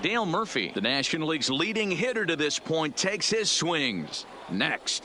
Dale Murphy, the National League's leading hitter to this point, takes his swings. Next.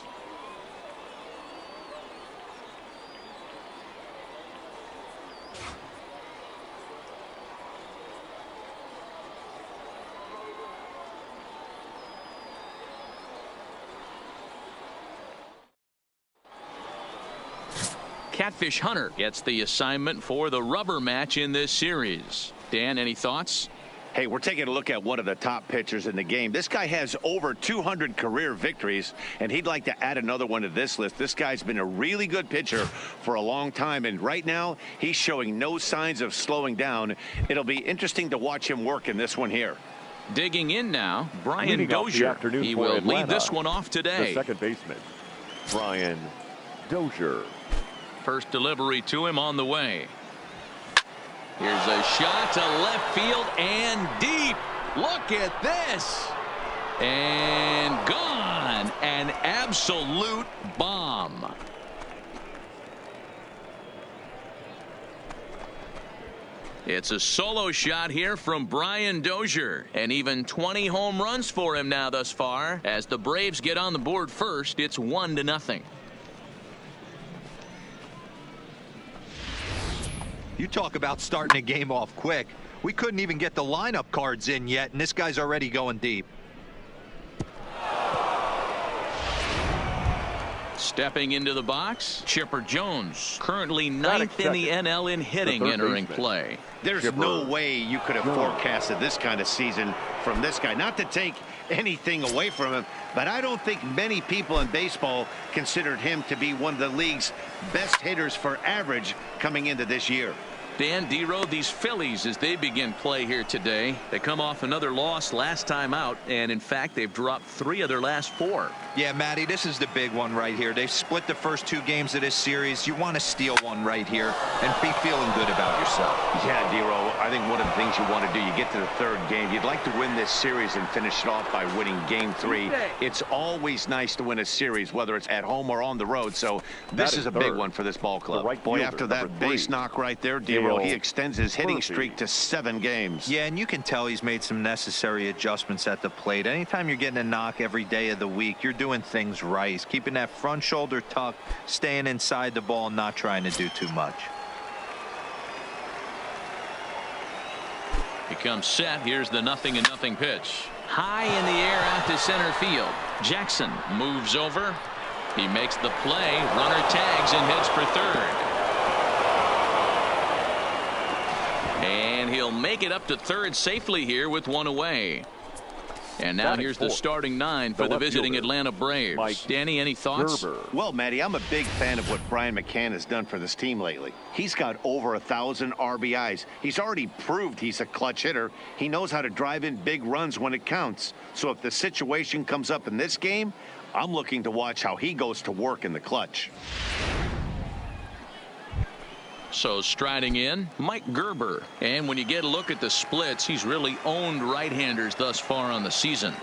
Catfish Hunter gets the assignment for the rubber match in this series. Dan, any thoughts? Hey, we're taking a look at one of the top pitchers in the game. This guy has over 200 career victories, and he'd like to add another one to this list. This guy's been a really good pitcher for a long time, and right now he's showing no signs of slowing down. It'll be interesting to watch him work in this one here. Digging in now, Brian Dozier. He will lead this one off today. The second baseman, Brian Dozier. First delivery to him on the way. Here's a shot to left field and deep. Look at this. And gone. An absolute bomb. It's a solo shot here from Brian Dozier, and even 20 home runs for him now thus far. As the Braves get on the board first, it's 1-0. You talk about starting a game off quick. We couldn't even get the lineup cards in yet, and this guy's already going deep. Stepping into the box, Chipper Jones, currently 9th in the NL in hitting, entering play. There's no way you could have forecasted this kind of season from this guy. Not to take anything away from him, but I don't think many people in baseball considered him to be one of the league's best hitters for average coming into this year. Dan, D-Row, these Phillies, as they begin play here today, they come off another loss last time out, and in fact they've dropped 3 of their last 4. Yeah, Matty, this is the big one right here. They've split the first 2 games of this series. You want to steal one right here and be feeling good about yourself. Yeah, D-Row, I think one of the things you want to do, you get to the 3rd game, you'd like to win this series and finish it off by winning game 3. It's always nice to win a series, whether it's at home or on the road, so this is a big one for this ball club. Boy, after that base knock right there, D-Row, he extends his hitting streak to 7 games. Yeah, and you can tell he's made some necessary adjustments at the plate. Anytime you're getting a knock every day of the week, you're doing things right. He's keeping that front shoulder tucked, staying inside the ball, not trying to do too much. He comes set. Here's the 0-0 pitch. High in the air out to center field. Jackson moves over. He makes the play. Runner tags and heads for 3rd. And he'll make it up to 3rd safely here with 1 away. And now here's the starting 9 for the visiting Atlanta Braves. Danny, any thoughts? Well, Matty, I'm a big fan of what Brian McCann has done for this team lately. He's got over 1,000 RBIs. He's already proved he's a clutch hitter. He knows how to drive in big runs when it counts. So if the situation comes up in this game, I'm looking to watch how he goes to work in the clutch. So striding in, Mike Gerber. And when you get a look at the splits, he's really owned right-handers thus far on the season.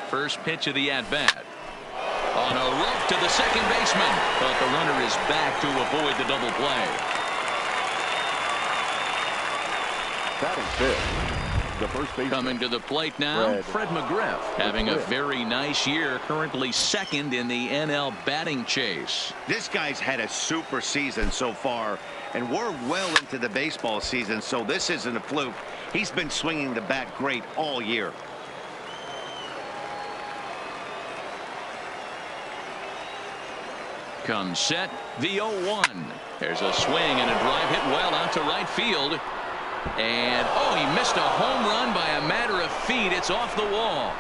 First pitch of the at-bat. On a rope to the second baseman. But the runner is back to avoid the double play. Batting 5th. The first baseman. Coming to the plate now, Fred McGriff, having a very nice year, currently 2nd in the NL batting chase. This guy's had a super season so far, and we're well into the baseball season, so this isn't a fluke. He's been swinging the bat great all year. Comes set, the 0-1. There's a swing and a drive hit well out to right field. And, oh, he missed a home run by a matter of feet. It's off the wall.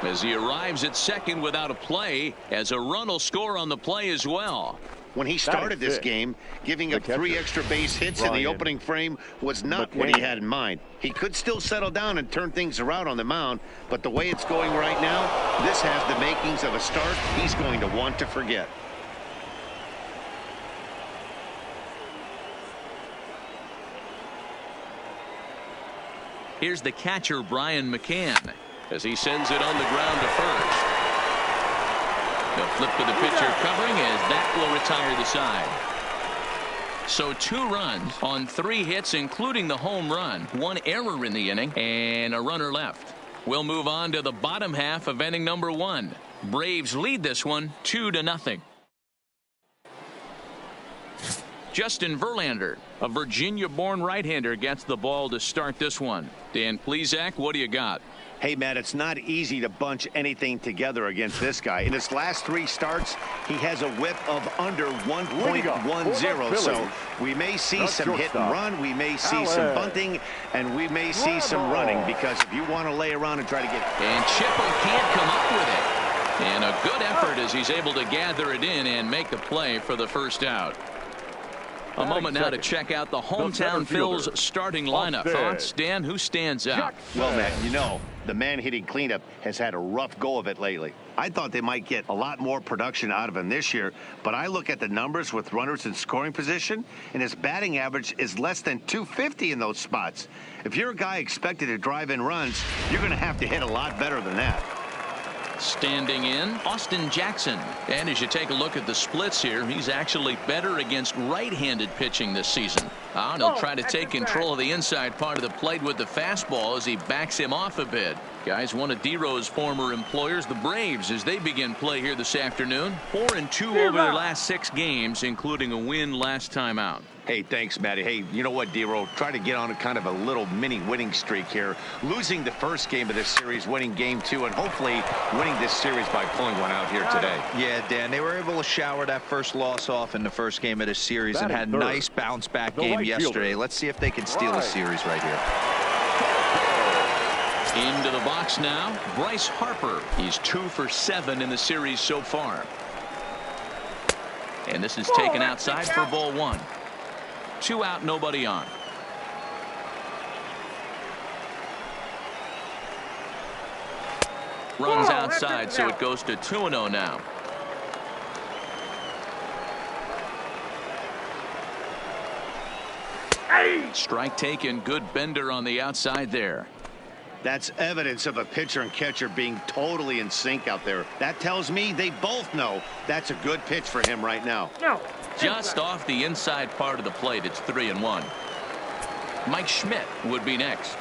As he arrives at 2nd without a play, as a run will score on the play as well. When he started this game, giving up 3 extra base hits in the opening frame was not what he had in mind. He could still settle down and turn things around on the mound, but the way it's going right now, this has the makings of a start he's going to want to forget. Here's the catcher, Brian McCann, as he sends it on the ground to 1st. The flip to the pitcher covering as that will retire the side. So 2 runs on 3 hits, including the home run, 1 error in the inning, and a runner left. We'll move on to the bottom half of inning number 1. Braves lead this one 2-0. Justin Verlander, a Virginia-born right-hander, gets the ball to start this one. Dan Plesac, what do you got? Hey, Matt, it's not easy to bunch anything together against this guy. In his last 3 starts, he has a whip of under 1.10. So we may see some hit and run, we may see some bunting, and we may see some running, because if you want to lay around and try to get... And Chipper can't come up with it. And a good effort as he's able to gather it in and make the play for the first out. A moment now to check out the hometown Phil's starting lineup. Thoughts, Dan? Who stands out? Well, Matt, you know, the man hitting cleanup has had a rough go of it lately. I thought they might get a lot more production out of him this year, but I look at the numbers with runners in scoring position, and his batting average is less than .250 in those spots. If you're a guy expected to drive in runs, you're going to have to hit a lot better than that. Standing in, Austin Jackson. And as you take a look at the splits here, he's actually better against right-handed pitching this season. And he'll try to take control of the inside part of the plate with the fastball as he backs him off a bit. Guys, one of D-Row's former employers, the Braves, as they begin play here this afternoon. 4-2 over their last 6 games, including a win last time out. Hey, thanks, Matty. Hey, you know what, D-Row? Try to get on a kind of a little mini winning streak here. Losing the first game of this series, winning game 2, and hopefully winning this series by pulling one out here today. Yeah, Dan, they were able to shower that first loss off in the first game of this series and had a nice bounce-back game yesterday. Let's see if they can steal the series right here. Into the box now, Bryce Harper. He's 2 for 7 in the series so far. And this is taken outside for ball 1. 2 out, nobody on. Runs outside, so it goes to 2-0 now. Strike taken, good bender on the outside there. That's evidence of a pitcher and catcher being totally in sync out there. That tells me they both know that's a good pitch for him right now. Just off the inside part of the plate, it's 3-1. Mike Schmidt would be next.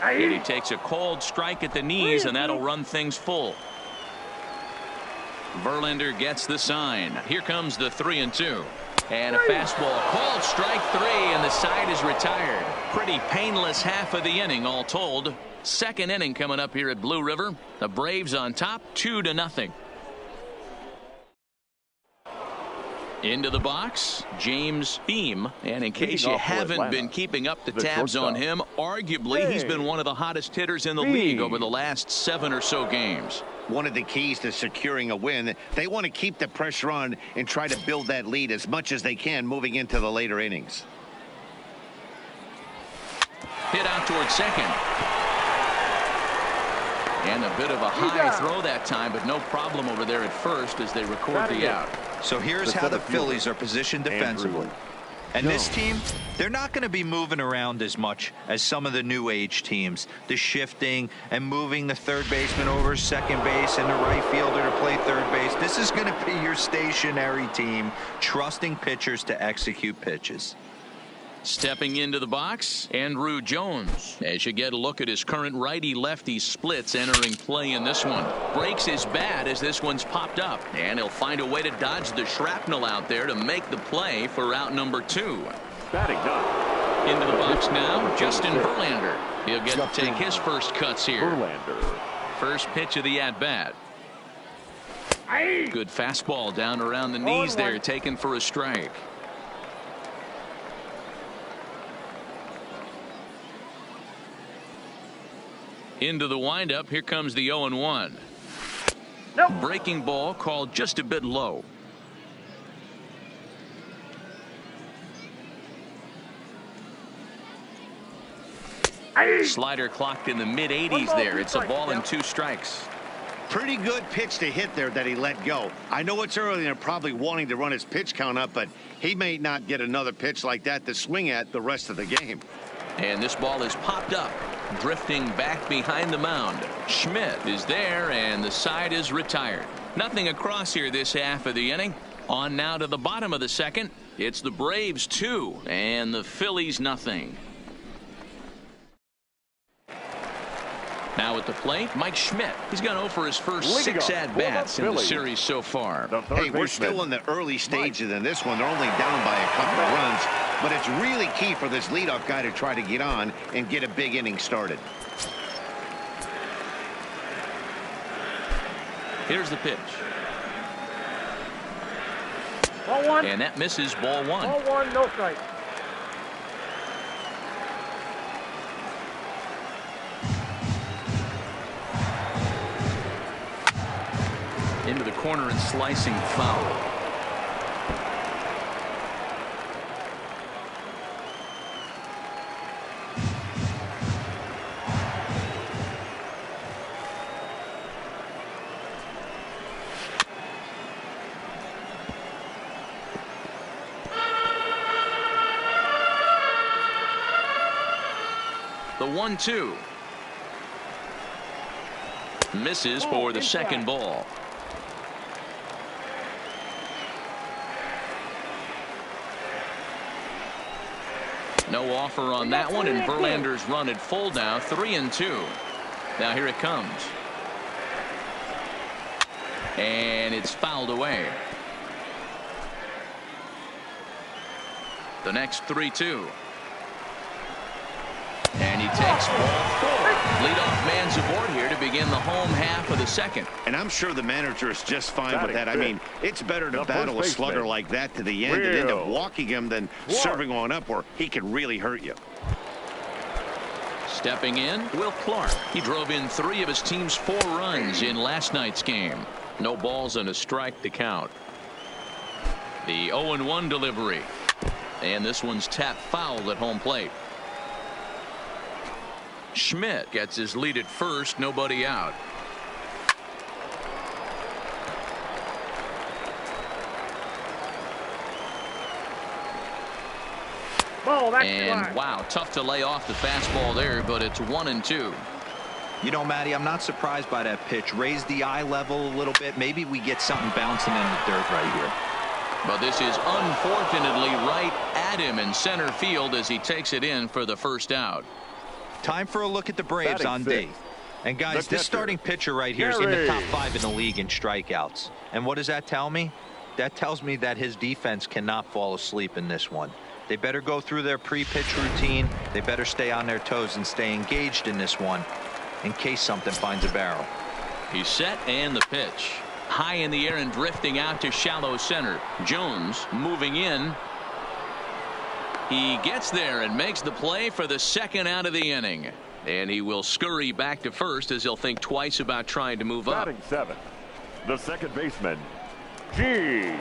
And he takes a cold strike at the knees, and that'll run things full. Verlander gets the sign. Here comes the 3-2. And a fastball, called strike 3, and the side is retired. Pretty painless half of the inning, all told. Second inning coming up here at Blue River. The Braves on top, 2-0. Into the box, James Beam. And in case you haven't been keeping up the tabs on him, arguably he's been one of the hottest hitters in the league over the last 7 or so games. One of the keys to securing a win, they want to keep the pressure on and try to build that lead as much as they can moving into the later innings. Hit out towards second. And a bit of a high throw that time, but no problem over there at first as they record the out. So here's how the Phillies are positioned defensively. And this team, they're not going to be moving around as much as some of the new age teams. The shifting and moving the third baseman over second base and the right fielder to play third base. This is going to be your stationary team, trusting pitchers to execute pitches. Stepping into the box, Andrew Jones. As you get a look at his current righty-lefty splits entering play in this one. Breaks his bat as this one's popped up. And he'll find a way to dodge the shrapnel out there to make the play for out number 2. Batting up. Into the box now, Justin Verlander. He'll get to take his first cuts here. Verlander. First pitch of the at-bat. Good fastball down around the knees there, taken for a strike. Into the windup, here comes the 0-1. Breaking ball called just a bit low. Slider clocked in the mid-80s there. It's a ball and 2 strikes. Pretty good pitch to hit there that he let go. I know it's early and they're probably wanting to run his pitch count up, but he may not get another pitch like that to swing at the rest of the game. And this ball is popped up, drifting back behind the mound. Schmidt is there, and the side is retired. Nothing across here this half of the inning. On now to the bottom of the second. It's the Braves 2 and the Phillies nothing. Now at the plate, Mike Schmidt. He's gone 0 for his first 6 at-bats in the series so far. Hey, we're still in the early stages in this one. They're only down by a couple of runs, but it's really key for this leadoff guy to try to get on and get a big inning started. Here's the pitch. Ball 1. And that misses, ball 1. Ball 1, no strike. Into the corner and slicing foul. The 1-2. Misses for the second ball. No offer on that one, and Verlander's run at full now, 3-2. Now here it comes. And it's fouled away. The next 3-2. And he takes ball 4. Leadoff man's aboard here to begin the home half of the second. And I'm sure the manager is just fine with that. I mean, it's better to battle a slugger like that to the end and end up walking him than serving on up where he can really hurt you. Stepping in, Will Clark. He drove in 3 of his team's 4 runs in last night's game. No balls and a strike to count. The 0-1 delivery. And this one's tapped foul at home plate. Schmidt gets his lead at first, nobody out. And wow, tough to lay off the fastball there, but it's 1-2. You know, Matty, I'm not surprised by that pitch. Raise the eye level a little bit. Maybe we get something bouncing in the dirt right here. But this is unfortunately right at him in center field as he takes it in for the first out. Time for a look at the Braves on D. And guys, this starting pitcher right here is in the top 5 in the league in strikeouts. And what does that tell me? That tells me that his defense cannot fall asleep in this one. They better go through their pre-pitch routine. They better stay on their toes and stay engaged in this one in case something finds a barrel. He's set and the pitch. High in the air and drifting out to shallow center. Jones moving in. He gets there and makes the play for the second out of the inning. And he will scurry back to first as he'll think twice about trying to move up. Batting 7th, the second baseman, Gene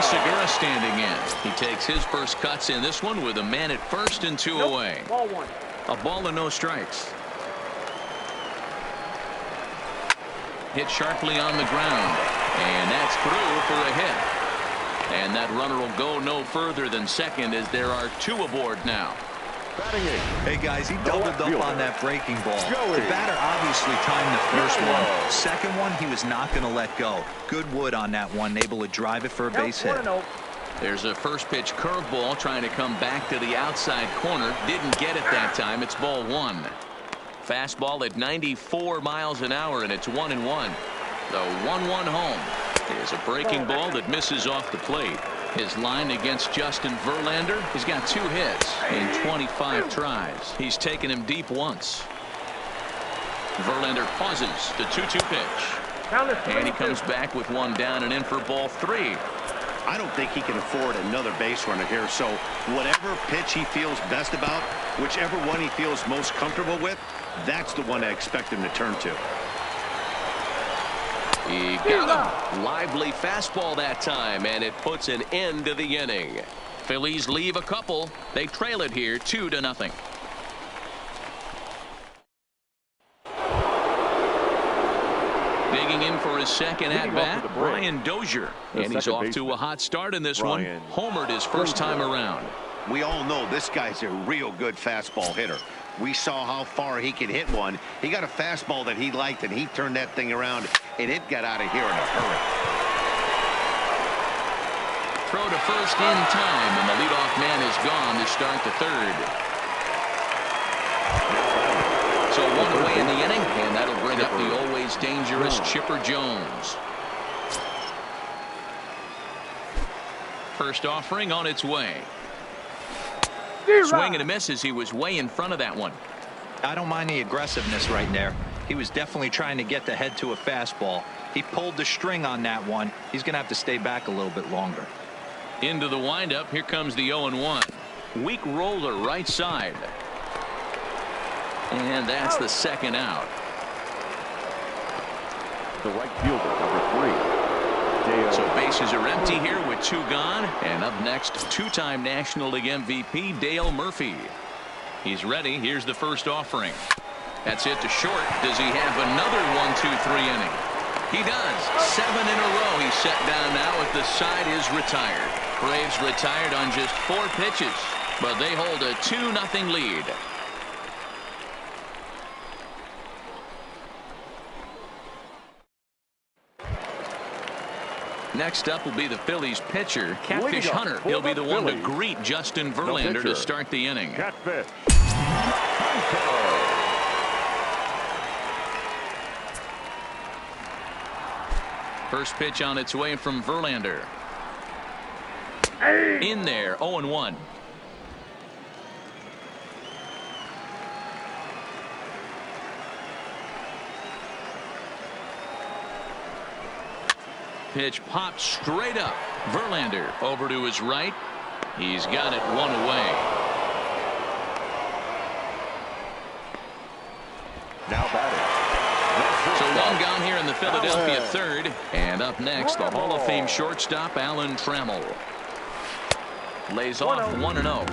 Segura standing in. He takes his first cuts in this one with a man at first and 2 away. Ball 1. A ball and no strikes. Hit sharply on the ground. And that's through for a hit. And that runner will go no further than second as there are 2 aboard now. Hey guys, he doubled up on that breaking ball. The batter obviously timed the first one. Second one, he was not going to let go. Good wood on that one, able to drive it for a base hit. There's a first pitch curveball trying to come back to the outside corner. Didn't get it that time. It's ball 1. Fastball at 94 miles an hour, and it's 1-1. The 1-1 home. There's a breaking ball that misses off the plate. His line against Justin Verlander. He's got 2 hits in 25 tries. He's taken him deep once. Verlander pauses the 2-2 pitch. And he comes back with 1 down and in for ball 3. I don't think he can afford another base runner here. So whatever pitch he feels best about, whichever one he feels most comfortable with, that's the one I expect him to turn to. He got him. Lively fastball that time, and it puts an end to the inning. Phillies leave a couple. They trail it here 2-0. Digging in for his second at-bat, Brian Dozier. And he's off to a hot start in this one. Homered his first time around. We all know this guy's a real good fastball hitter. We saw how far he could hit one. He got a fastball that he liked, and he turned that thing around, and it got out of here in a hurry. Throw to first in time, and the leadoff man is gone to start the third. So one away in the inning, and that'll bring up the always dangerous Chipper Jones. First offering on its way. Swing and a miss as he was way in front of that one. I don't mind the aggressiveness right there. He was definitely trying to get the head to a fastball. He pulled the string on that one. He's going to have to stay back a little bit longer. Into the windup. Here comes the 0-1. Weak roller right side. And that's the second out. The right fielder, number 3. So bases are empty here with 2 gone. And up next, 2-time National League MVP Dale Murphy. He's ready. Here's the first offering. That's it to short. Does he have another 1-2-3 inning? He does. 7 in a row. He's set down now if the side is retired. Braves retired on just 4 pitches, but they hold a 2-0 lead. Next up will be the Phillies pitcher, Catfish Hunter. He'll be the one to greet Justin Verlander to start the inning. Catfish. First pitch on its way from Verlander. In there, 0-1. Pitch popped straight up. Verlander over to his right. He's got it 1 away. Now batting. So 1 gone here in the Philadelphia third. And up next, the Hall of Fame shortstop Alan Trammell. Lays off 1-0.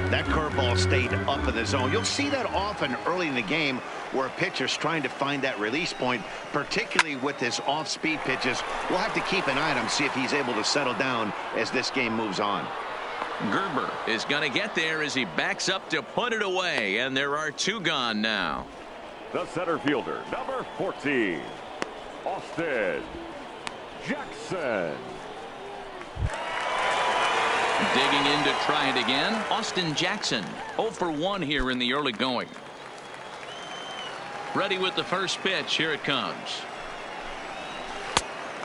That curveball stayed up in the zone. You'll see that often early in the game where a pitcher's trying to find that release point, particularly with his off-speed pitches. We'll have to keep an eye on him, see if he's able to settle down as this game moves on. Gerber is going to get there as he backs up to put it away, and there are 2 gone now. The center fielder, number 14, Austin Jackson. Digging in to try it again, Austin Jackson. 0 for 1 here in the early going. Ready with the first pitch. Here it comes.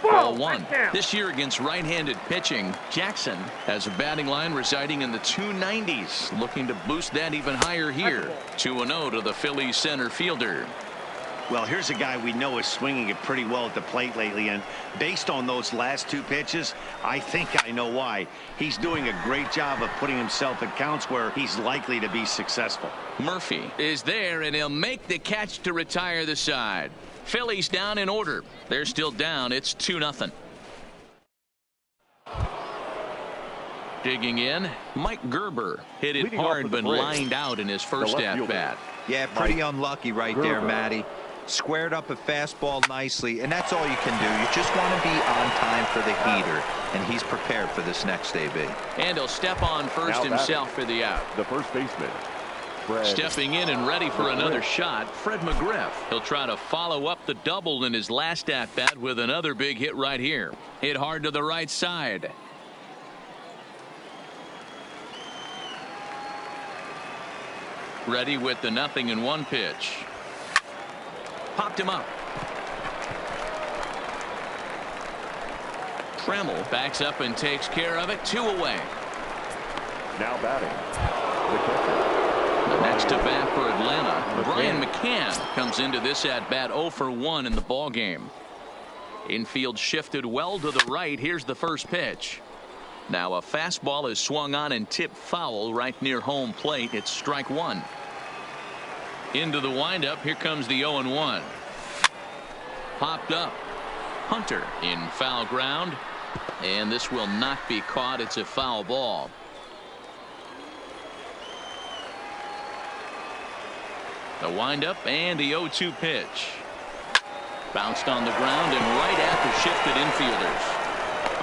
Ball 1. This year against right-handed pitching, Jackson has a batting line residing in the 290s. Looking to boost that even higher here. 2-0 to the Phillies center fielder. Well, here's a guy we know is swinging it pretty well at the plate lately, and based on those last 2 pitches, I think I know why. He's doing a great job of putting himself at counts where he's likely to be successful. Murphy is there, and he'll make the catch to retire the side. Phillies down in order. They're still down. It's 2-0. Digging in, Mike Gerber hit it hard but lined out in his first at-bat. Yeah, pretty unlucky right there, Matty. Squared up a fastball nicely, and that's all you can do. You just want to be on time for the heater, and he's prepared for this next AB. And he'll step on first himself for the out. The first baseman, Stepping in and ready for another shot, Fred McGriff. He'll try to follow up the double in his last at-bat with another big hit right here. Hit hard to the right side. Ready with the 0-1 pitch. Popped him up. Trammell backs up and takes care of it. 2 away. now batting, the catcher. Next to bat for Atlanta, Brian McCann comes into this at bat 0 for 1 in the ball game. Infield shifted well to the right. Here's the first pitch. Now a fastball is swung on and tipped foul right near home plate. It's strike 1. Into the windup. Here comes the 0-1. Popped up. Hunter in foul ground, and this will not be caught. It's a foul ball. The windup and the 0-2 pitch. Bounced on the ground and right at the shifted infielders.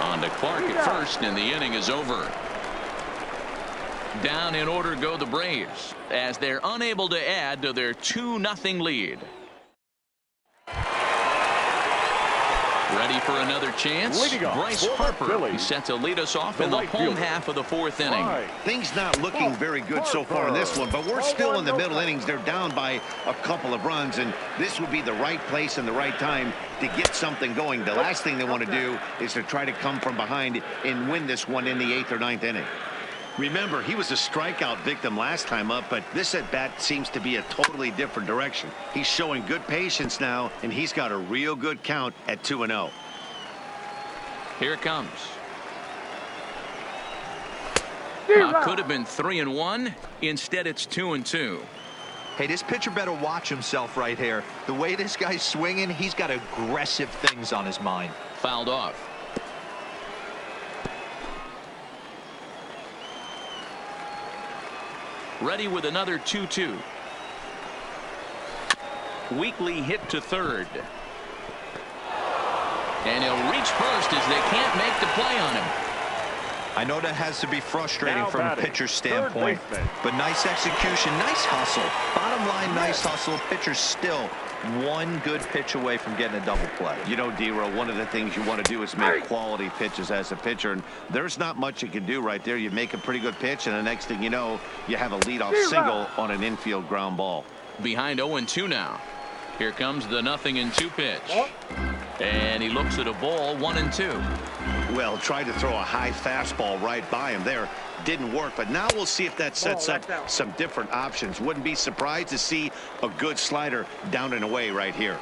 On to Clark at first, and the inning is over. Down in order go the Braves as they're unable to add to their 2-0 lead. Ready for another chance? Bryce Harper. He's set to lead us off in the home half of the 4th inning. Things not looking very good so far in this one, but we're still in the middle innings. They're down by a couple of runs, and this would be the right place and the right time to get something going. The last thing they want to do is to try to come from behind and win this one in the 8th or 9th inning. Remember, he was a strikeout victim last time up, but this at-bat seems to be a totally different direction. He's showing good patience now, and he's got a real good count at 2-0. Here it comes. Could have been 3-1. Instead, it's 2-2. Hey, this pitcher better watch himself right here. The way this guy's swinging, he's got aggressive things on his mind. Fouled off. Ready with another 2-2. Weakly hit to third. And he'll reach first as they can't make the play on him. I know that has to be frustrating from a pitcher's standpoint, but nice execution, nice hustle. Bottom line, nice hustle. Pitcher's still one good pitch away from getting a double play. You know, D-Row, one of the things you want to do is make quality pitches as a pitcher, and there's not much you can do right there. You make a pretty good pitch, and the next thing you know, you have a leadoff single on an infield ground ball. Behind 0-2 now. Here comes the 0-2 pitch. And he looks at a ball, 1-2. Well, tried to throw a high fastball right by him there. Didn't work, but now we'll see if that sets up some different options. Wouldn't be surprised to see a good slider down and away right here.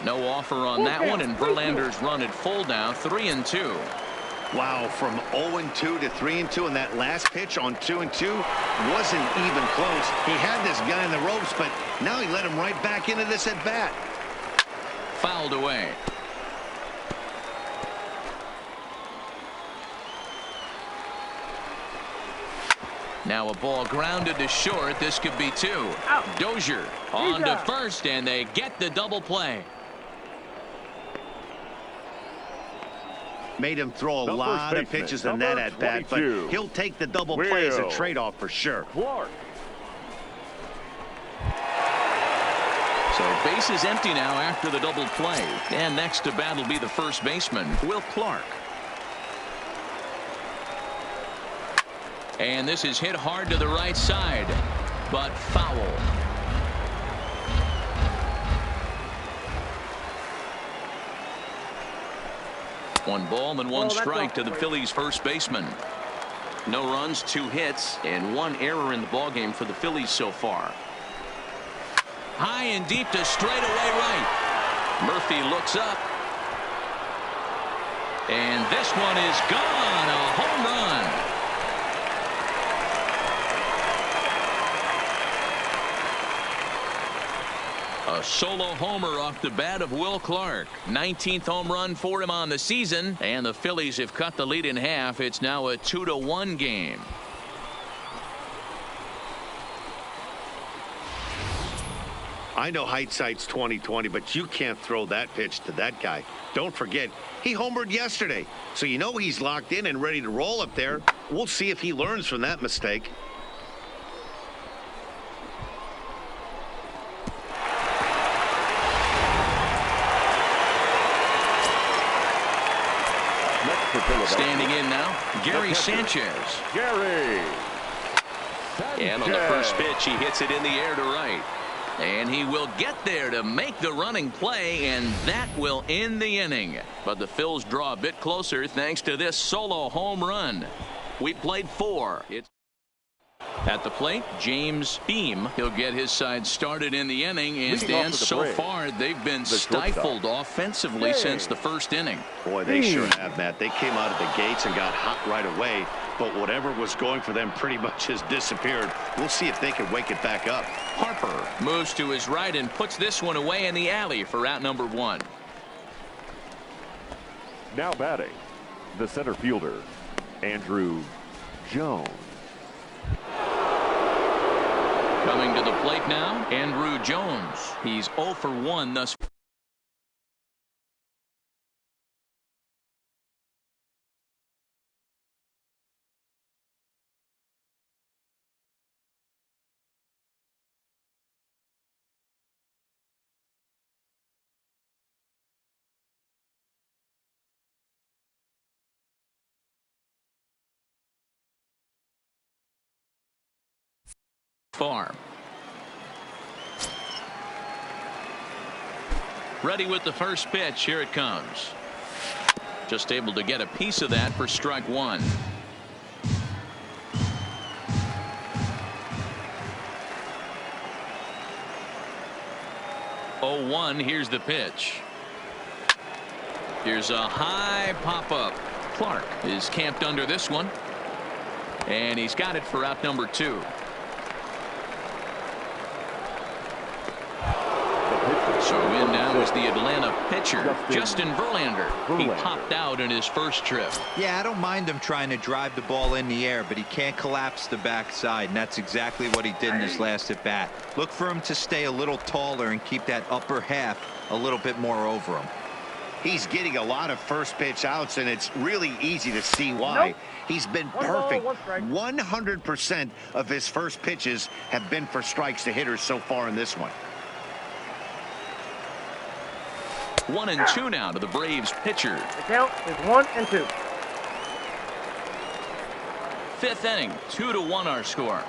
No offer on that one, and Verlander's run at full now, 3-2. Wow, from 0-2 to 3-2, and that last pitch on 2-2 wasn't even close. He had this guy in the ropes, but now he let him right back into this at bat. Fouled away. Now a ball grounded to short. This could be 2. Dozier on to first, and they get the double play. Made him throw a lot of pitches in that at bat, but he'll take the double play as a trade-off for sure. So base is empty now after the double play, and next to bat will be the first baseman, Will Clark. And this is hit hard to the right side, but foul. One ball and one strike to the Phillies first baseman. No runs, 2 hits, and 1 error in the ballgame for the Phillies so far. High and deep to straightaway right. Murphy looks up. And this one is gone. A home run. A solo homer off the bat of Will Clark. 19th home run for him on the season, and the Phillies have cut the lead in half. It's now a 2-1 game. I know hindsight's 20/20, but you can't throw that pitch to that guy. Don't forget, he homered yesterday, so you know he's locked in and ready to roll up there. We'll see if he learns from that mistake. Standing in now, Gary Sanchez. And on the first pitch, he hits it in the air to right. And he will get there to make the running play, and that will end the inning. But the Phils draw a bit closer thanks to this solo home run. We played 4. It's at the plate, James Beam. He'll get his side started in the inning, and Dan, so far they've been stifled offensively since the first inning. Boy, they sure have, Matt. They came out of the gates and got hot right away, but whatever was going for them pretty much has disappeared. We'll see if they can wake it back up. Harper moves to his right and puts this one away in the alley for out number 1. Now batting, the center fielder, Andrew Jones. Coming to the plate now, Andrew Jones. He's 0 for 1 thus far. far. Ready with the first pitch. Here it comes. Just able to get a piece of that for strike one. 0-1. Here's the pitch. Here's a high pop-up. Clark is camped under this one. And he's got it for out number 2. So in now is the Atlanta pitcher, Justin Verlander. He popped out in his first trip. Yeah, I don't mind him trying to drive the ball in the air, but he can't collapse the backside, and that's exactly what he did in his last at bat. Look for him to stay a little taller and keep that upper half a little bit more over him. He's getting a lot of first pitch outs, and it's really easy to see why. He's been perfect. 100% of his first pitches have been for strikes to hitters so far in this one. 1-2 now to the Braves pitcher. The count is 1-2. 5th inning, 2-1 our score.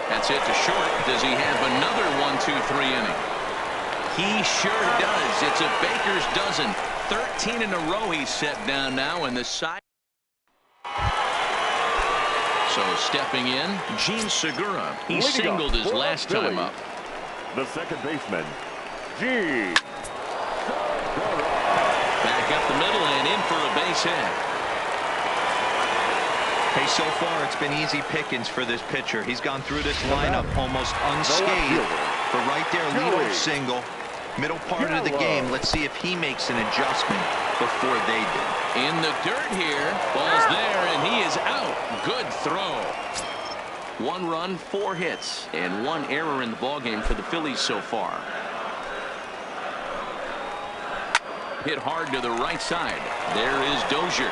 That's it to short. Does he have another 1-2-3 inning? He sure does. It's a baker's dozen. 13 in a row he's set down now in the side. So stepping in, Gene Segura. He singled his last time up. The second baseman, Gene. Back up the middle and in for a base hit. Hey, so far it's been easy pickings for this pitcher. He's gone through this lineup almost unscathed. But right there, leadoff single. Middle part of the game. Let's see if he makes an adjustment before they do. In the dirt here. Ball's there, and he is out. Good throw. 1 run, 4 hits, and 1 error in the ballgame for the Phillies so far. Hit hard to the right side. There is Dozier.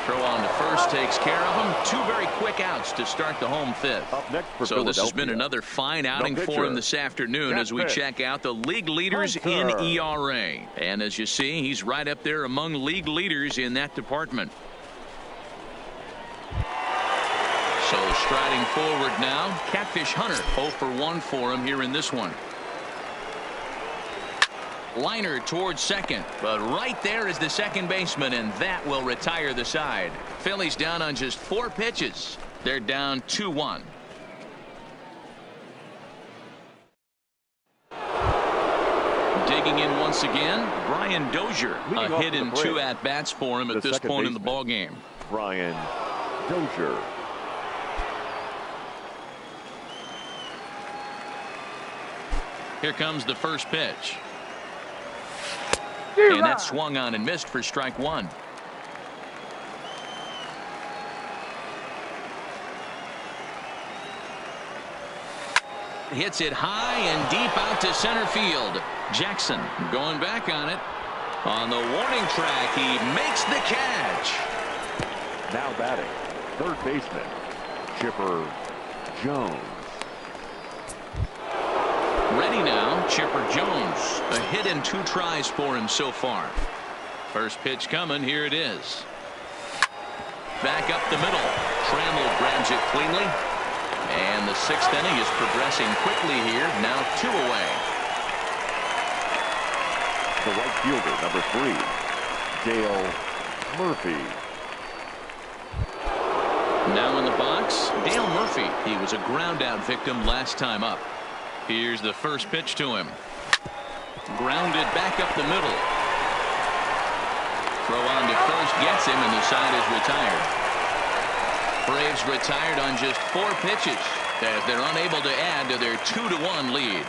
Throw on to first takes care of him. 2 very quick outs to start the home 5th. Up next for so this has been another fine outing for him this afternoon as we check out the league leaders in ERA. And as you see, he's right up there among league leaders in that department. So striding forward now, Catfish Hunter. 0 for 1 for him here in this one. Liner towards second, but right there is the second baseman, and that will retire the side. Phillies down on just 4 pitches. They're down 2-1. Digging in once again, Brian Dozier. A hit in 2 at-bats for him at this point in the ballgame. Brian Dozier. Here comes the first pitch. And that swung on and missed for strike 1. Hits it high and deep out to center field. Jackson going back on it. On the warning track, he makes the catch. Now batting, third baseman, Chipper Jones. Ready now, Chipper Jones. A hit in 2 tries for him so far. First pitch coming. Here it is. Back up the middle. Trammell grabs it cleanly. And the 6th inning is progressing quickly here. Now 2 away. The right fielder, number 3, Dale Murphy. Now in the box, Dale Murphy. He was a ground out victim last time up. Here's the first pitch to him. Grounded back up the middle. Throw on to first gets him, and the side is retired. Braves retired on just 4 pitches as they're unable to add to their 2-1 lead.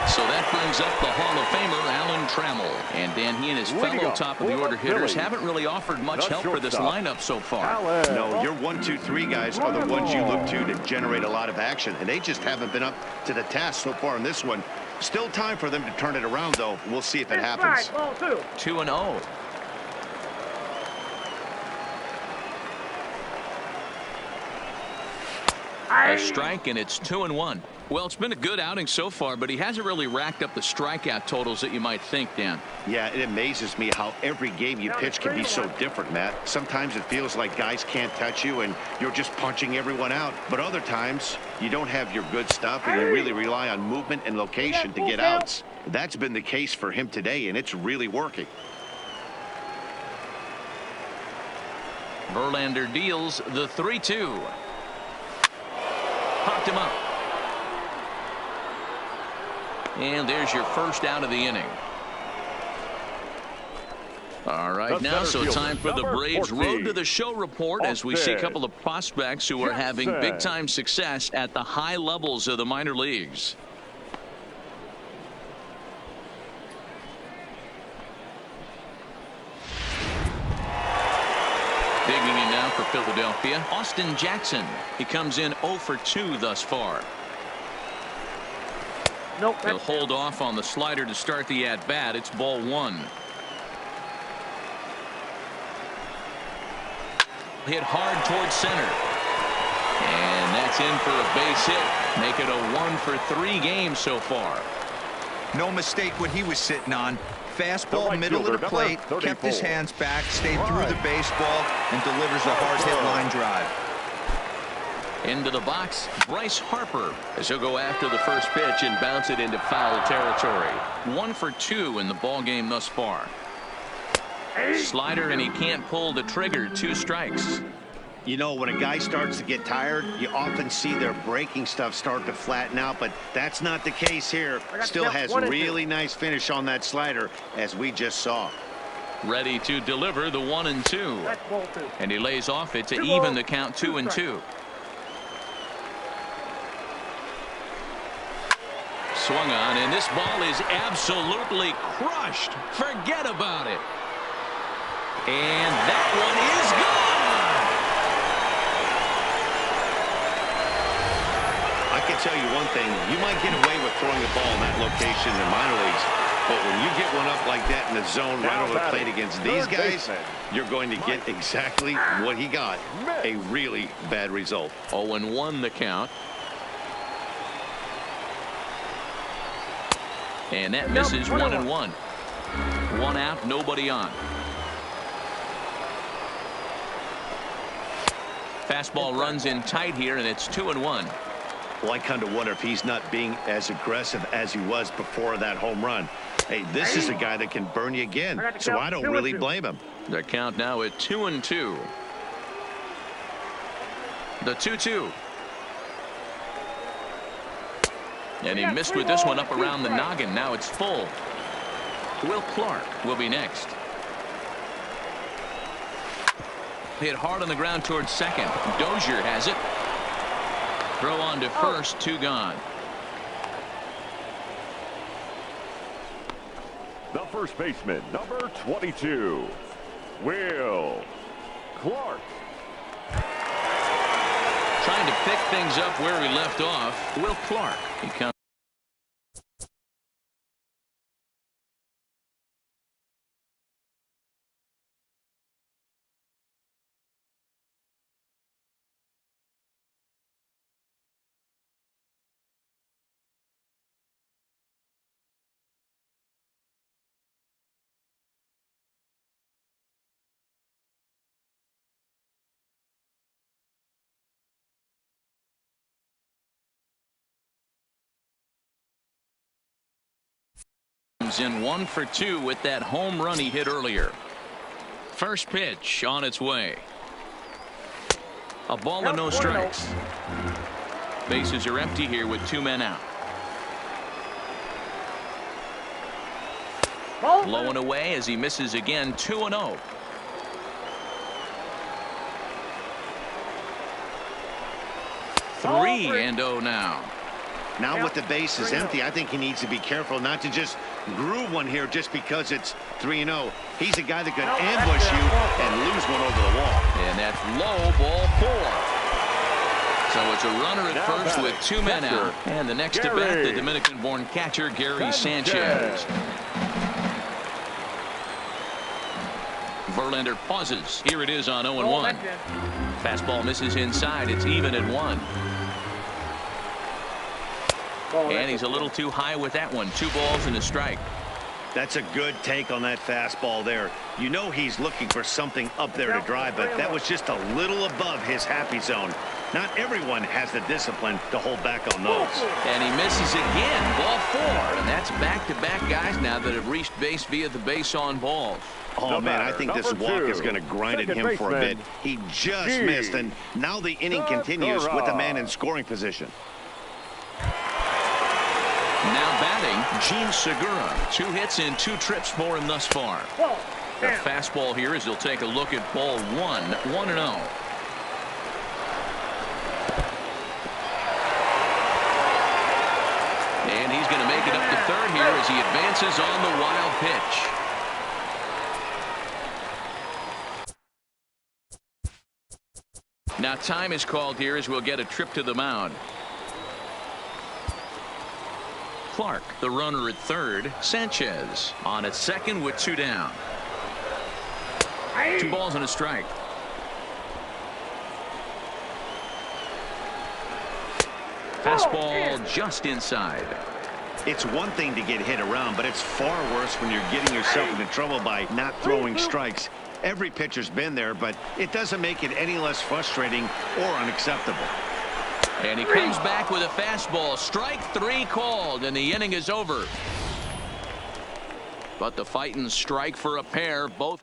So that brings up the Hall of Famer Alan Trammell. And Dan, he and his fellow top of the order hitters haven't really offered much help for this lineup so far. No, your 1, 2, 3 guys are the ones you look to generate a lot of action, and they just haven't been up to the task so far in this one. Still time for them to turn it around, though. We'll see if it happens. 2-0. A strike, and it's 2-1. Well, it's been a good outing so far, but he hasn't really racked up the strikeout totals that you might think, Dan. Yeah, it amazes me how every game you pitch can be so different, Matt. Sometimes it feels like guys can't touch you and you're just punching everyone out. But other times you don't have your good stuff and you really rely on movement and location to get outs. That's been the case for him today, and it's really working. Verlander deals the 3-2. Popped him up. And there's your first out of the inning. All right, now so time for the Braves Road to the Show report as we see a couple of prospects who are having big-time success at the high levels of the minor leagues. Digging in now for Philadelphia, Austin Jackson. He comes in 0 for 2 thus far. Nope. He'll hold off on the slider to start the at-bat. It's ball 1. Hit hard towards center. And that's in for a base hit. Make it a 1 for 3 game so far. No mistake what he was sitting on. Fastball, middle of the plate, kept his hands back, stayed through the baseball, and delivers a hard hit line drive. Into the box, Bryce Harper, as he'll go after the first pitch and bounce it into foul territory. 1 for 2 in the ball game thus far. Slider, and he can't pull the trigger. 2 strikes. You know, when a guy starts to get tired, you often see their breaking stuff start to flatten out, but that's not the case here. Still has really nice finish on that slider, as we just saw. Ready to deliver the 1-2. And he lays off it to even the count 2-2. Swung on, and this ball is absolutely crushed. Forget about it. And that one is gone. I can tell you one thing. You might get away with throwing a ball in that location in the minor leagues, but when you get one up like that in the zone right over the plate against these guys, you're going to get exactly what he got. A really bad result. 0-1 the count. And that misses 1-1. 1 out, nobody on. Fastball runs in tight here, and it's 2-1. Well, I kind of wonder if he's not being as aggressive as he was before that home run. Hey, this is a guy that can burn you again, so I don't really blame him. The count now at 2-2. The 2-2. And he missed with this one up around the noggin. Now it's full. Will Clark will be next. Hit hard on the ground towards second. Dozier has it. Throw on to first. 2 gone. The first baseman, number 22, Will Clark. Trying to pick things up where he left off. Will Clark. He comes. In 1 for 2 with that home run he hit earlier. First pitch on its way. A ball and no strikes. Bases are empty here with 2 men out. Low and away as he misses again. 2-0. Three and 0 now. Now with the base is empty, I think he needs to be careful not to just groove one here just because it's 3-0. He's a guy that could ambush you and lose one over the wall. And that's low, ball 4. So it's a runner at first with 2 men out. And the next to bat, the Dominican-born catcher, Gary Sanchez. Verlander pauses. Here it is on 0-1. Fastball misses inside. It's even at 1. And he's a little too high with that one. 2 balls and a strike. That's a good take on that fastball there. You know he's looking for something up there to drive, but that was just a little above his happy zone. Not everyone has the discipline to hold back on those. And he misses again. Ball 4. And that's back-to-back guys now that have reached base via the base on balls. Oh, man, I think this walk is going to grind at him for a bit. He just missed, and now the inning continues with the man in scoring position. Now batting, Gene Segura. 2 hits and 2 trips for him thus far. The fastball here as he'll take a look at ball 1, 1-0. And he's going to make it up to third here as he advances on the wild pitch. Now time is called here as we'll get a trip to the mound. Clark, the runner at third. Sanchez on at second with 2 down. 2 balls and a strike. Fastball just inside. It's one thing to get hit around, but it's far worse when you're getting yourself into trouble by not throwing strikes. Every pitcher's been there, but it doesn't make it any less frustrating or unacceptable. And he comes back with a fastball. Strike 3 called, and the inning is over. But the fighting strike for a pair. Both.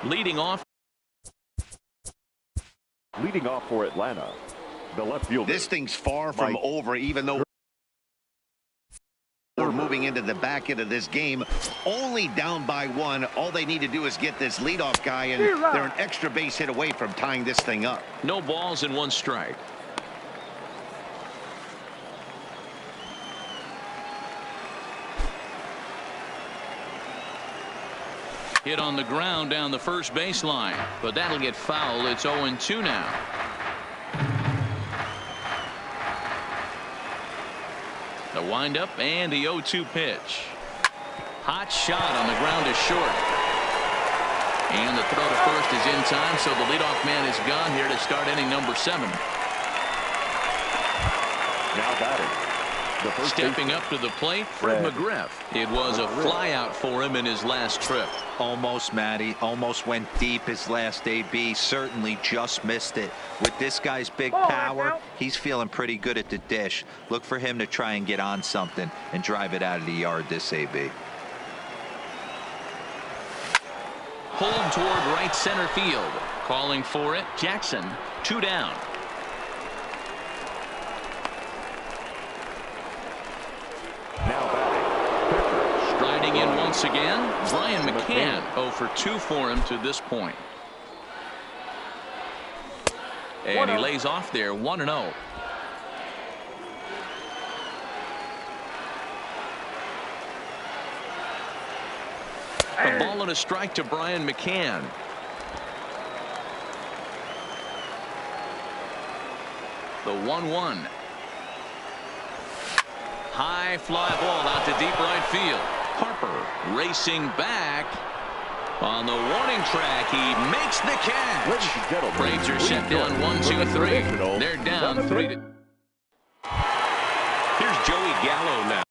Leading off for Atlanta, the left fielder. This thing's far from over, even though we're moving into the back end of this game. Only down by 1. All they need to do is get this leadoff guy, and they're an extra base hit away from tying this thing up. No balls and 1 strike. Hit on the ground down the first baseline, but that'll get foul. It's 0-2 now. The windup and the 0-2 pitch. Hot shot on the ground is short. And the throw to first is in time, so the leadoff man is gone here to start inning number 7. Now batting. Stepping up to the plate, Fred McGriff. It was a flyout for him in his last trip. Almost, Matty. Almost went deep his last AB. Certainly just missed it. With this guy's big power, he's feeling pretty good at the dish. Look for him to try and get on something and drive it out of the yard this AB. Pulled toward right center field. Calling for it, Jackson. 2 down. Now batting. Striding in once again, Brian McCann. 0 for 2 for him to this point. And he lays off there, 1-0. A ball and a strike to Brian McCann. The 1-1. High fly ball out to deep right field. Harper racing back on the warning track. He makes the catch. Braves are set down 1-2-3. They're down 3-2. Here's Joey Gallo now.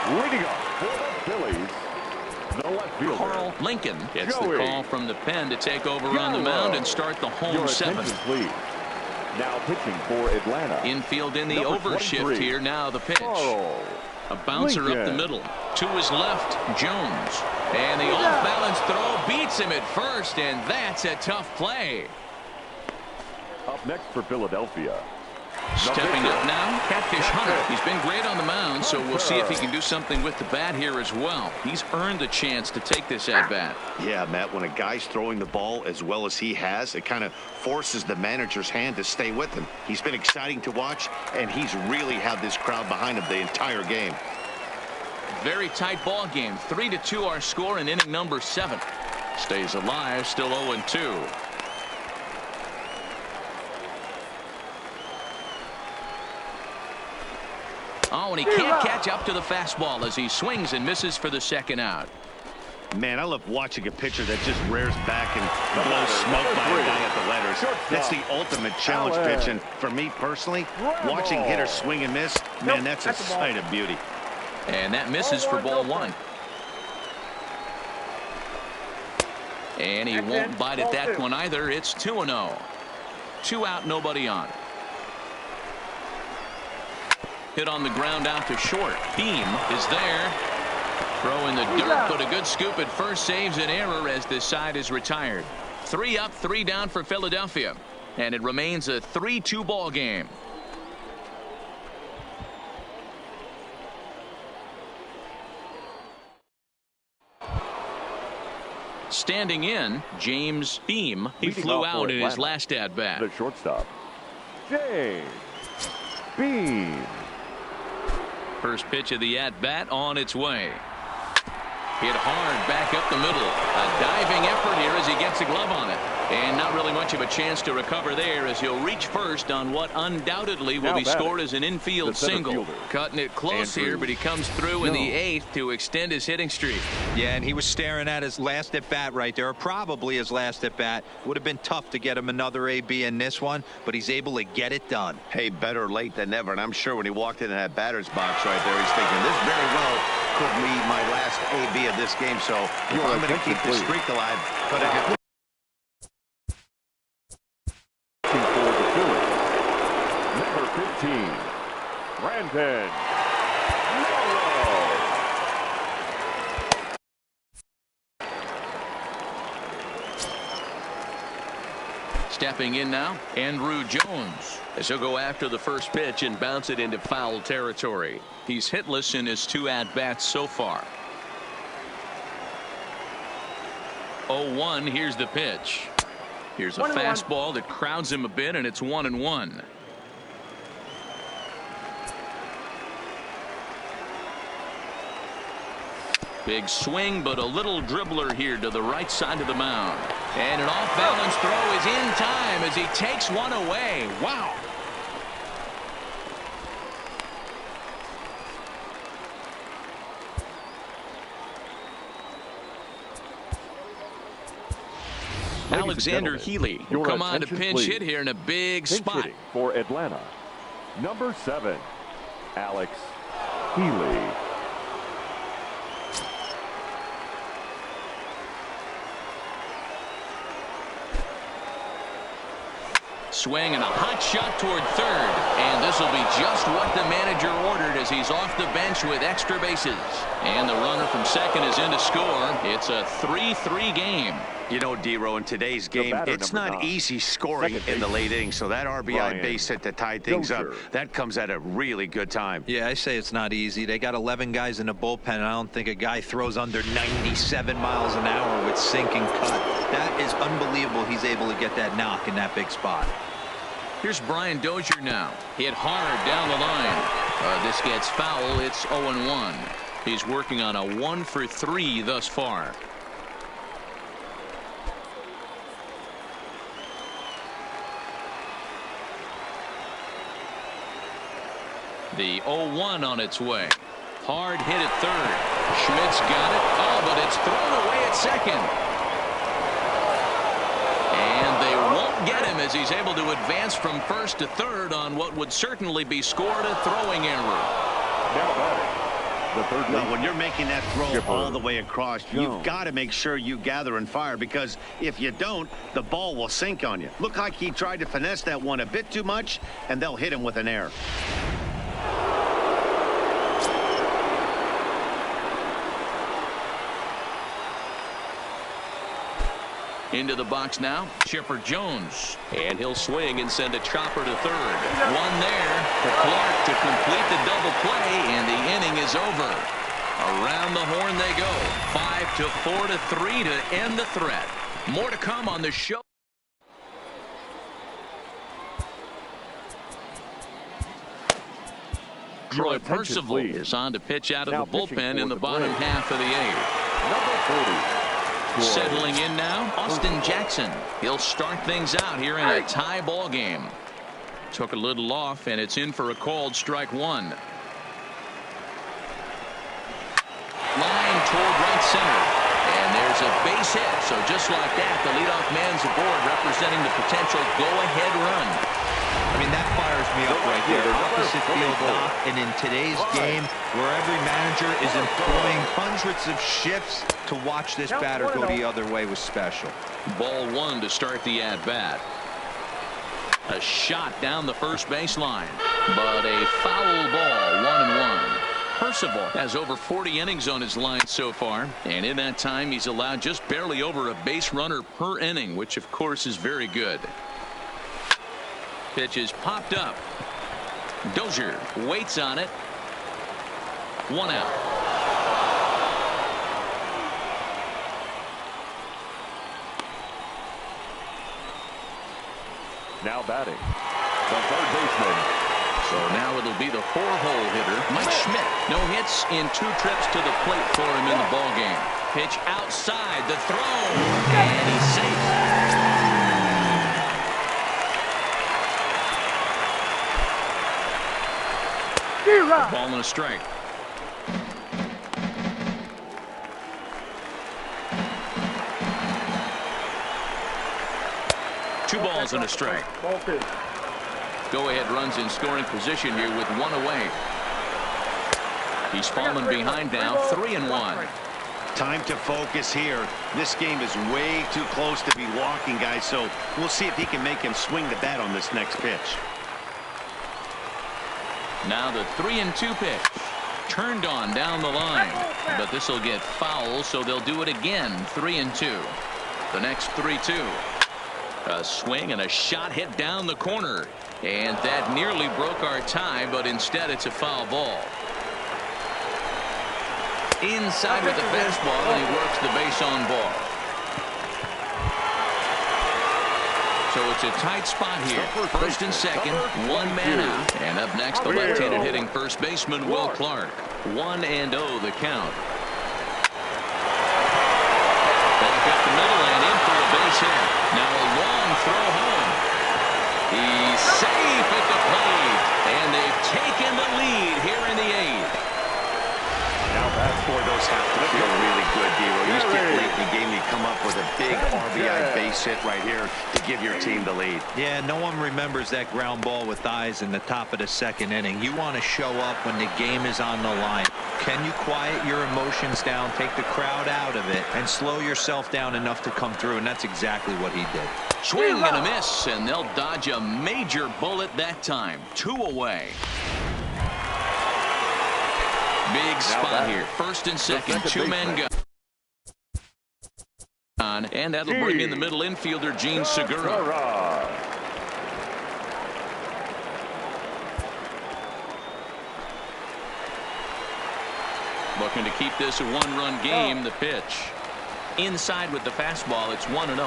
Leading off for the Phillies, the left fielder. Carl Lincoln gets the call from the pen to take over on the mound and start the home 7th. Please. Now pitching for Atlanta. Infield in the overshift here. Now the pitch. A bouncer up the middle. To his left, Jones. And the off-balance throw beats him at first, and that's a tough play. Up next for Philadelphia. Stepping up now, Catfish Hunter. He's been great on the mound, so we'll see if he can do something with the bat here as well. He's earned the chance to take this at-bat. Yeah, Matt, when a guy's throwing the ball as well as he has, it kind of forces the manager's hand to stay with him. He's been exciting to watch, and he's really had this crowd behind him the entire game. Very tight ball game. 3-2 our score in inning number 7. Stays alive, still 0-2. Oh, and he can't catch up to the fastball as he swings and misses for the second out. Man, I love watching a pitcher that just rears back and blows smoke by a guy at the letters. That's the ultimate challenge pitch. And for me personally, watching hitters swing and miss, man, that's a sight of beauty. And that misses for ball one. And he won't bite at that one either. It's 2-0. 2 out, nobody on. Hit on the ground out to short. Beam is there. Throw in the dirt, but a good scoop at first saves an error as this side is retired. 3 up, 3 down for Philadelphia. And it remains a 3-2 ball game. Standing in, James Beam. He flew out in his last at bat. The shortstop, James Beam. First pitch of the at bat on its way. Hit hard back up the middle. A diving effort here as he gets a glove on it. And not really much of a chance to recover there as he'll reach first on what undoubtedly will be scored as an infield single. Cutting it close here, but he comes through in the 8th to extend his hitting streak. Yeah, and he was staring at his last at bat right there, or probably his last at bat. Would have been tough to get him another AB in this one, but he's able to get it done. Hey, better late than never. And I'm sure when he walked into that batter's box right there, he's thinking this very well could be my last AB of this game. So if I'm going to keep this streak alive, but I have to. For the Phillies, number 15, Brandon. Stepping in now, Andrew Jones, as he'll go after the first pitch and bounce it into foul territory. He's hitless in his 2 at-bats so far. 0-1, here's the pitch. Here's a fastball that crowds him a bit, and it's 1-1. Big swing, but a little dribbler here to the right side of the mound. And an off-balance throw is in time as he takes one away. Wow. Alexander Healy will come on to pinch hit here in a big spot. For Atlanta, number 7, Alex Healy. Swing and a hot shot toward third. And this will be just what the manager ordered as he's off the bench with extra bases. And the runner from second is in to score. It's a 3-3 game. You know, D-Row, in today's game, it's not easy scoring in the late innings. So that RBI base hit to tie things up, that comes at a really good time. Yeah, I say it's not easy. They got 11 guys in the bullpen, and I don't think a guy throws under 97 miles an hour with sink and cut. That is unbelievable. He's able to get that knock in that big spot. Here's Brian Dozier now. Hit hard down the line. This gets foul. It's 0-1. He's working on a 1-for-3 thus far. The 0-1 on its way. Hard hit at third. Schmidt's got it. Oh, but it's thrown away at second. And they won't get him as he's able to advance from first to third on what would certainly be scored a throwing error. Well, when you're making that throw all the way across, you've got to make sure you gather and fire, because if you don't, the ball will sink on you. Look like he tried to finesse that one a bit too much, and they'll hit him with an error. Into the box now, Chipper Jones. And he'll swing and send a chopper to third. One there for Clark to complete the double play, and the inning is over. Around the horn they go. 5-4-3 to end the threat. More to come on the show. Troy Percival is on to pitch out of the bullpen in the bottom half of the 8th. Number 40. Settling in now, Austin Jackson. He'll start things out here in a tie ball game. Took a little off, and it's in for a called strike 1. Line toward right center. And base hit. So just like that, the leadoff man's aboard, representing the potential go-ahead run. I mean, that fires me up right there. Opposite field knock, and in today's game, where every manager is employing hundreds of shifts to watch this batter go the other way was special. Ball one to start the at-bat. A shot down the first baseline, but a foul ball, 1-1. Percival has over 40 innings on his line so far, and in that time he's allowed just barely over a base runner per inning, which of course is very good. Pitch is popped up. Dozier waits on it. 1 out. Now batting, the third baseman. So now it'll be the 4-hole hitter, Mike Schmidt. No hits in 2 trips to the plate for him in the ballgame. Pitch outside, the throw, and he's safe. A ball and a strike. Two balls and a strike. Ball 2. Go-ahead runs in scoring position here with 1 away. He's fallen behind now, 3-1. Time to focus here. This game is way too close to be walking, guys, so we'll see if he can make him swing the bat on this next pitch. Now the 3-2 pitch. Turned on down the line, but this will get foul, so they'll do it again. 3-2. The next 3-2. A swing and a shot hit down the corner, and that nearly broke our tie, but instead it's a foul ball. Inside with the fastball, and he works the base on ball. So it's a tight spot here. First and second, 1 man out. And up next, the left-handed hitting first baseman, Will Clark. 1-0 the count. Back up the middle and in for a base hit. Now a long throw home. He's safe at the plate. And they've taken the lead here in the 8th. Now that's for those have to feel really good, D-Roy. You just get late in the game, you come up with a big RBI base hit right here to give your team the lead. Yeah, no one remembers that ground ball with eyes in the top of the 2nd inning. You want to show up when the game is on the line. Can you quiet your emotions down, take the crowd out of it, and slow yourself down enough to come through? And that's exactly what he did. Swing and a miss, and they'll dodge a major bullet that time. 2 away. Big spot here. First and second, 2 men go. And that'll bring in the middle infielder, Gene Segura. Looking to keep this a 1-run game. The pitch. Inside with the fastball. It's 1-0.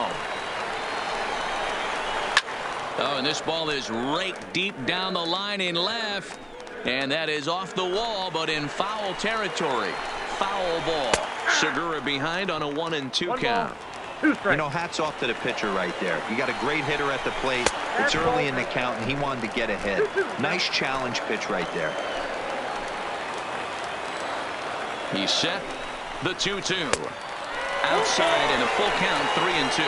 Oh, and this ball is raked deep down the line in left. And that is off the wall, but in foul territory. Foul ball. Segura behind on a 1-2 count. You know, hats off to the pitcher right there. You got a great hitter at the plate. It's early in the count, and he wanted to get ahead. Nice challenge pitch right there. He's set. The 2-2. Outside in a full count, 3-2.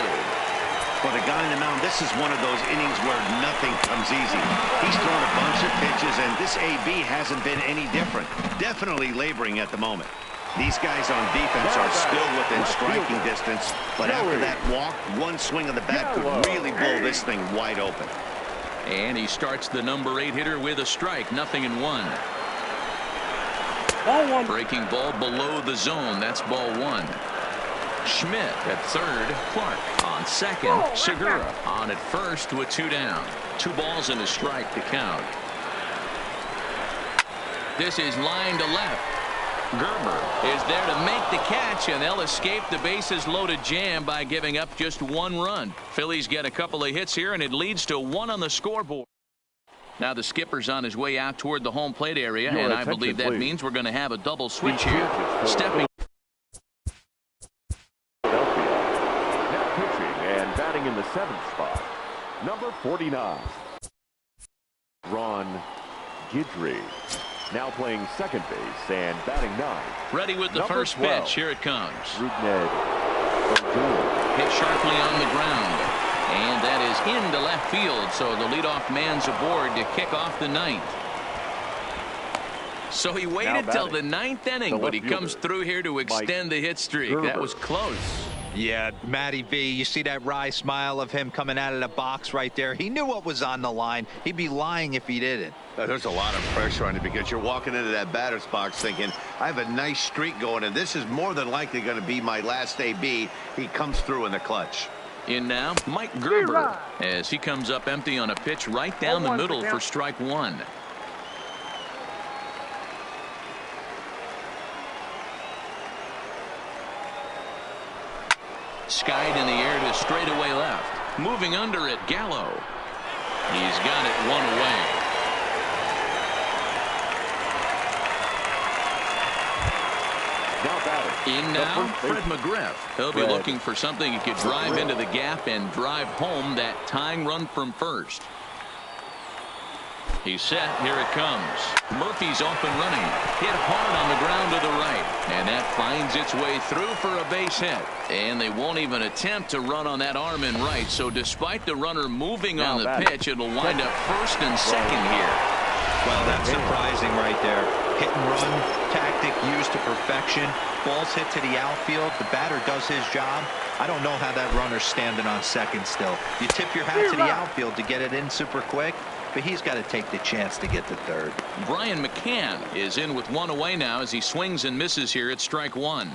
For the guy on the mound, this is one of those innings where nothing comes easy. He's thrown a bunch of pitches, and this AB hasn't been any different. Definitely laboring at the moment. These guys on defense are still within striking distance, but after that walk, one swing of the bat could really blow this thing wide open. And he starts the number 8 hitter with a strike. 0-1. Ball 1. Breaking ball below the zone. That's ball 1. Schmidt at third. Clark on second. Segura on at first with 2 down. 2 balls and a strike to count. This is line to left. Gerber is there to make the catch, and they'll escape the bases loaded jam by giving up just 1 run. Phillies get a couple of hits here, and it leads to 1 on the scoreboard. Now the skipper's on his way out toward the home plate area, and I believe that means we're going to have a double switch here. Stepping. Now pitching and batting in the 7th spot, number 49, Ron Guidry. Now playing second base and batting 9. Ready with the number first 12, pitch. Here it comes. Rougned Hit sharply on the ground. And that is into left field, so the leadoff man's aboard to kick off the ninth. So he waited till the ninth inning, but he comes through here to extend the hit streak. That was close. Yeah, Matty V, you see that wry smile of him coming out of the box right there. He knew what was on the line. He'd be lying if he didn't. There's a lot of pressure on you because you're walking into that batter's box thinking, I have a nice streak going, and this is more than likely going to be my last AB. He comes through in the clutch. In now, Mike Gerber, as he comes up empty on a pitch right down the middle for strike one. Skied in the air to straightaway left. Moving under it, Gallo. He's got it one away. In now, Fred McGriff. He'll be looking for something he could drive into the gap and drive home that tying run from first. He's set. Here it comes. Murphy's off and running. Hit hard on the ground to the right. And that finds its way through for a base hit. And they won't even attempt to run on that arm in right. So despite the runner moving on the pitch, it'll wind up first and second here. Well, that's surprising right there. Hit and run tactic used to perfection. Ball's hit to the outfield. The batter does his job. I don't know how that runner's standing on second still. You tip your hat to the outfield to get it in super quick, but he's got to take the chance to get to third. Brian McCann is in with one away now as he swings and misses here at strike one.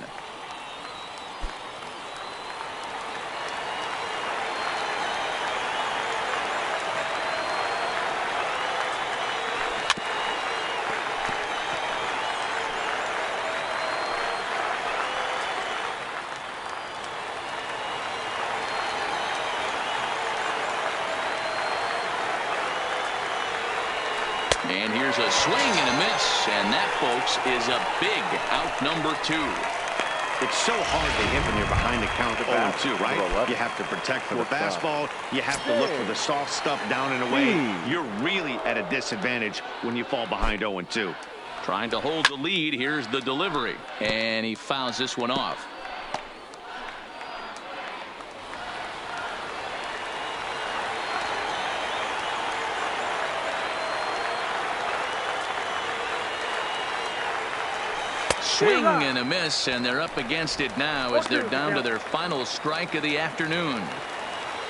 And here's a swing and a miss, and that, folks, is a big out number two. It's so hard to hit when you're behind the count of 0-2, right? You have to protect for the fastball. You have to look for the soft stuff down and away. You're really at a disadvantage when you fall behind 0-2. Trying to hold the lead. Here's the delivery, and he fouls this one off. Swing and a miss, and they're up against it now as they're down to their final strike of the afternoon.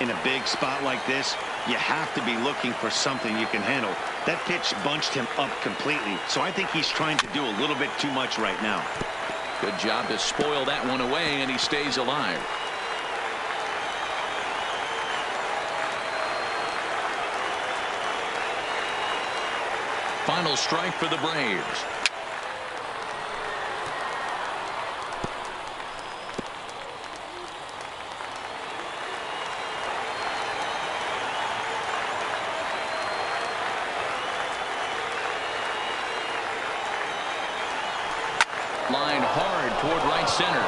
In a big spot like this, you have to be looking for something you can handle. That pitch bunched him up completely, so I think he's trying to do a little bit too much right now. Good job to spoil that one away, and he stays alive. Final strike for the Braves. Line hard toward right center.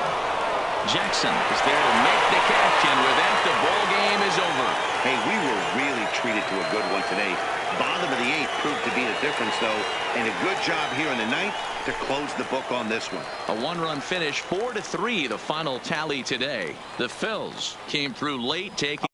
Jackson is there to make the catch, and with that, the ball game is over. Hey, we were really treated to a good one today. Bottom of the eighth proved to be the difference, though, and a good job here in the ninth to close the book on this one. A one-run finish, 4-3, the final tally today. The Phils came through late, taking